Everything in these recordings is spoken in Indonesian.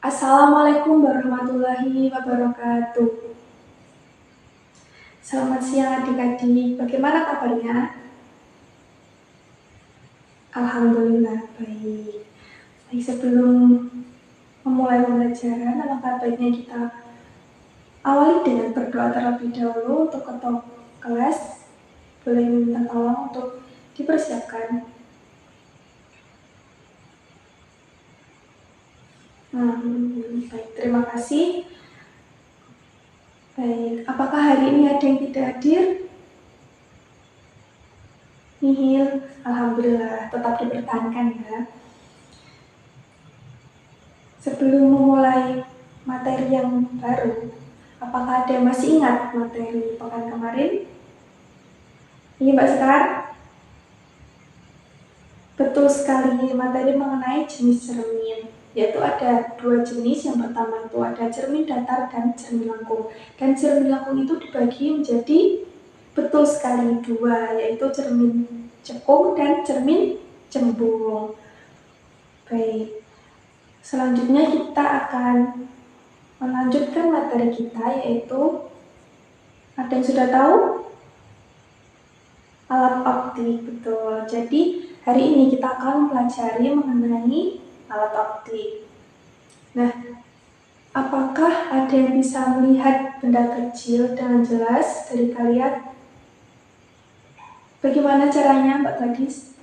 Assalamualaikum warahmatullahi wabarakatuh. Selamat siang adik-adik, bagaimana kabarnya? Alhamdulillah baik. Sebelum memulai pembelajaran, alangkah baiknya kita awali dengan berdoa terlebih dahulu untuk ketua kelas. Boleh minta tolong untuk dipersiapkan. Baik, terima kasih. Baik, apakah hari ini ada yang tidak hadir? Nihil, alhamdulillah, tetap dipertahankan ya. Sebelum memulai materi yang baru, apakah ada yang masih ingat materi pekan kemarin? Iya Mbak Sekar? Betul sekali, materi mengenai jenis cermin. Yaitu ada dua jenis. Yang pertama itu ada cermin datar dan cermin lengkung. Dan cermin lengkung itu dibagi menjadi betul sekali dua, yaitu cermin cekung dan cermin cembung. Baik, selanjutnya kita akan melanjutkan materi kita, yaitu ada yang sudah tahu? Alat optik, betul. Jadi hari ini kita akan mempelajari mengenai alat optik. Nah, apakah ada yang bisa melihat benda kecil dengan jelas dari kalian? Bagaimana caranya, Mbak Gadis?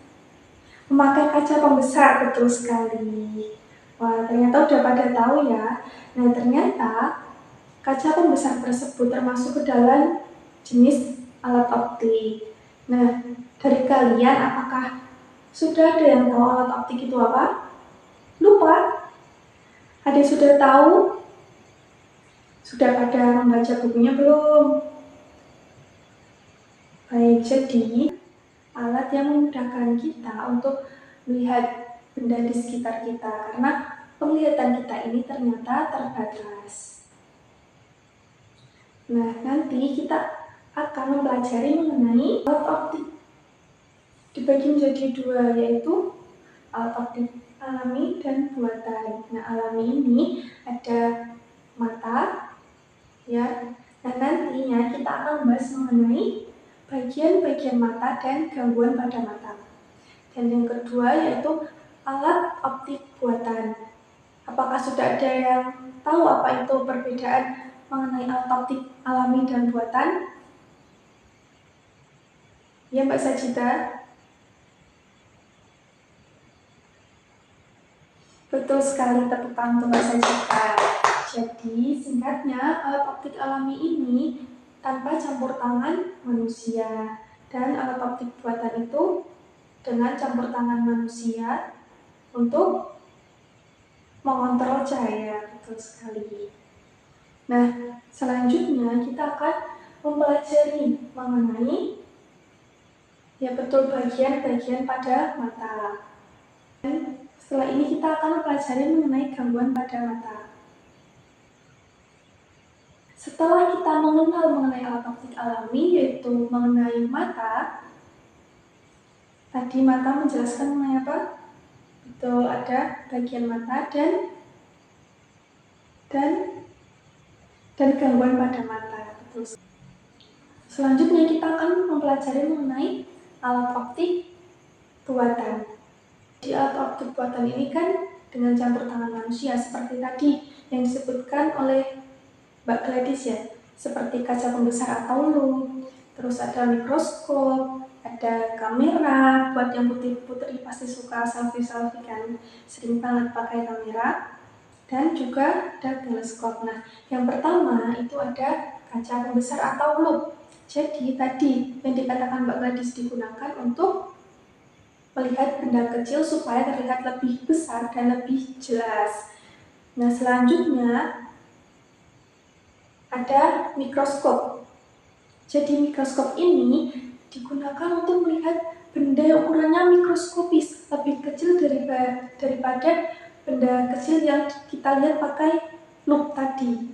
Memakai kaca pembesar, betul sekali. Wah, ternyata udah pada tahu ya. Nah, ternyata kaca pembesar tersebut termasuk ke dalam jenis alat optik. Nah, dari kalian apakah sudah ada yang tahu alat optik itu apa? Lupa? Ada yang sudah tahu? Sudah pada membaca bukunya belum? Baik, jadi alat yang memudahkan kita untuk melihat benda di sekitar kita, karena penglihatan kita ini ternyata terbatas. Nah, nanti kita akan mempelajari mengenai alat optik. Dibagi menjadi dua, yaitu alat optik alami dan buatan. Nah, alami ini ada mata, ya. Nah, nantinya kita akan membahas mengenai bagian-bagian mata dan gangguan pada mata. Dan yang kedua yaitu alat optik buatan. Apakah sudah ada yang tahu apa itu perbedaan mengenai alat optik alami dan buatan? Ya, Mbak Sajida. Betul sekali, tepuk tangan untuk Mbak Sajida. Jadi, singkatnya, alat optik alami ini tanpa campur tangan manusia. Dan alat optik buatan itu dengan campur tangan manusia untuk mengontrol cahaya. Betul sekali. Nah, selanjutnya kita akan mempelajari mengenai betul bagian-bagian pada mata. Dan setelah ini kita akan mempelajari mengenai gangguan pada mata. Setelah kita mengenal mengenai alat optik alami, yaitu mengenai mata, tadi mata menjelaskan mengenai apa? Betul, ada bagian mata dan gangguan pada mata. Betul. Selanjutnya kita akan mempelajari mengenai alat optik buatan. Di alat optik buatan ini kan dengan campur tangan manusia, seperti tadi yang disebutkan oleh Mbak Gladys ya, seperti kaca pembesar atau lup, terus ada mikroskop, ada kamera. Buat yang putri-putri pasti suka selfie-selfie kan, sering banget pakai kamera. Dan juga ada teleskop. Nah, yang pertama itu ada kaca pembesar atau lup. Jadi tadi yang dikatakan Mbak Gladys digunakan untuk melihat benda kecil supaya terlihat lebih besar dan lebih jelas. Nah, selanjutnya ada mikroskop. Jadi mikroskop ini digunakan untuk melihat benda yang ukurannya mikroskopis, lebih kecil daripada benda kecil yang kita lihat pakai lup tadi.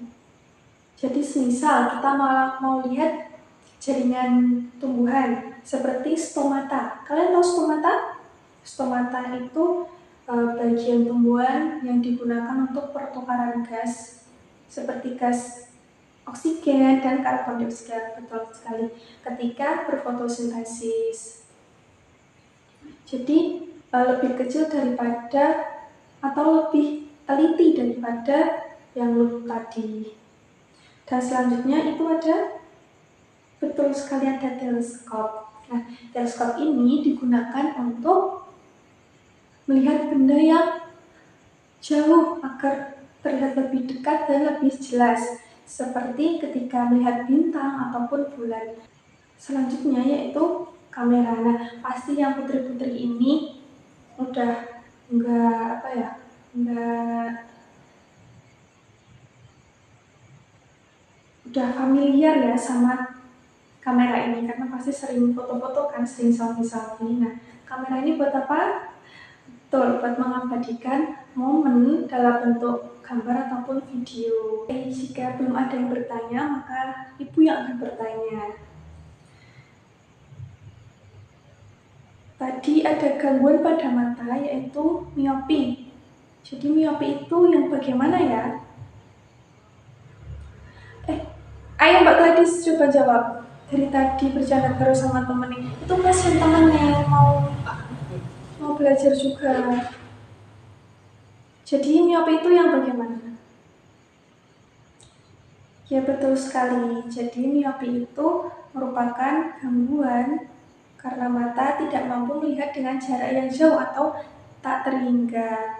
Jadi semisal kita mau lihat jaringan tumbuhan seperti stomata. Kalian tahu stomata? Stomata itu bagian tumbuhan yang digunakan untuk pertukaran gas seperti gas oksigen dan karbon dioksida, betul sekali, ketika berfotosintesis. Jadi lebih kecil daripada atau lebih teliti daripada yang loop tadi. Dan selanjutnya itu ada, betul sekali, ada teleskop. Nah, teleskop ini digunakan untuk melihat benda yang jauh agar terlihat lebih dekat dan lebih jelas, seperti ketika melihat bintang ataupun bulan. Selanjutnya yaitu kamera. Nah, pasti yang putri-putri ini udah udah familiar ya sama kamera ini, karena pasti sering foto-foto kan, sering selfie-selfie. Nah, kamera ini buat apa? Betul, buat mengabadikan momen dalam bentuk gambar ataupun video. Jika belum ada yang bertanya, maka ibu yang akan bertanya. Tadi ada gangguan pada mata, yaitu miopi. Jadi miopi itu yang bagaimana ya? Ayo Mbak Gladys coba jawab. Dari tadi bercanda terus sama temen ini. Itu kasihan temennya mau belajar juga. Jadi miopi itu yang bagaimana? Ya betul sekali. Jadi miopi itu merupakan gangguan karena mata tidak mampu melihat dengan jarak yang jauh atau tak terhingga.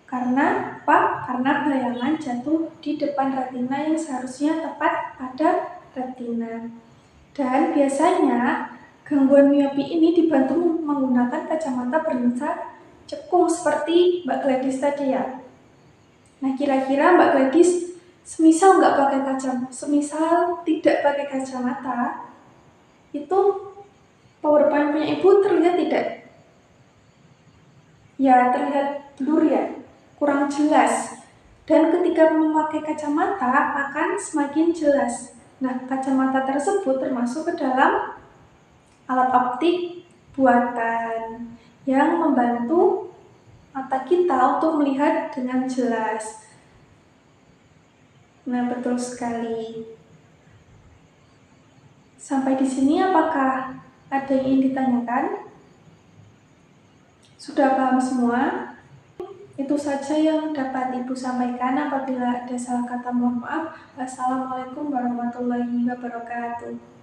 Karena apa? Karena bayangan jatuh di depan retina yang seharusnya tepat pada retina. Dan biasanya gangguan miopi ini dibantu menggunakan kacamata berlensa cekung seperti Mbak Gladys tadi ya. Nah, kira-kira Mbak Gladys semisal tidak pakai kacamata, itu PowerPoint punya Ibu terlihat tidak? Ya, terlihat blur ya, kurang jelas. Dan ketika memakai kacamata akan semakin jelas. Nah, kacamata tersebut termasuk ke dalam alat optik buatan yang membantu mata kita untuk melihat dengan jelas. Nah, betul sekali. Sampai di sini apakah ada yang ingin ditanyakan? Sudah paham semua? Itu saja yang dapat Ibu sampaikan. Apabila ada salah kata, mohon maaf. Wassalamualaikum warahmatullahi wabarakatuh.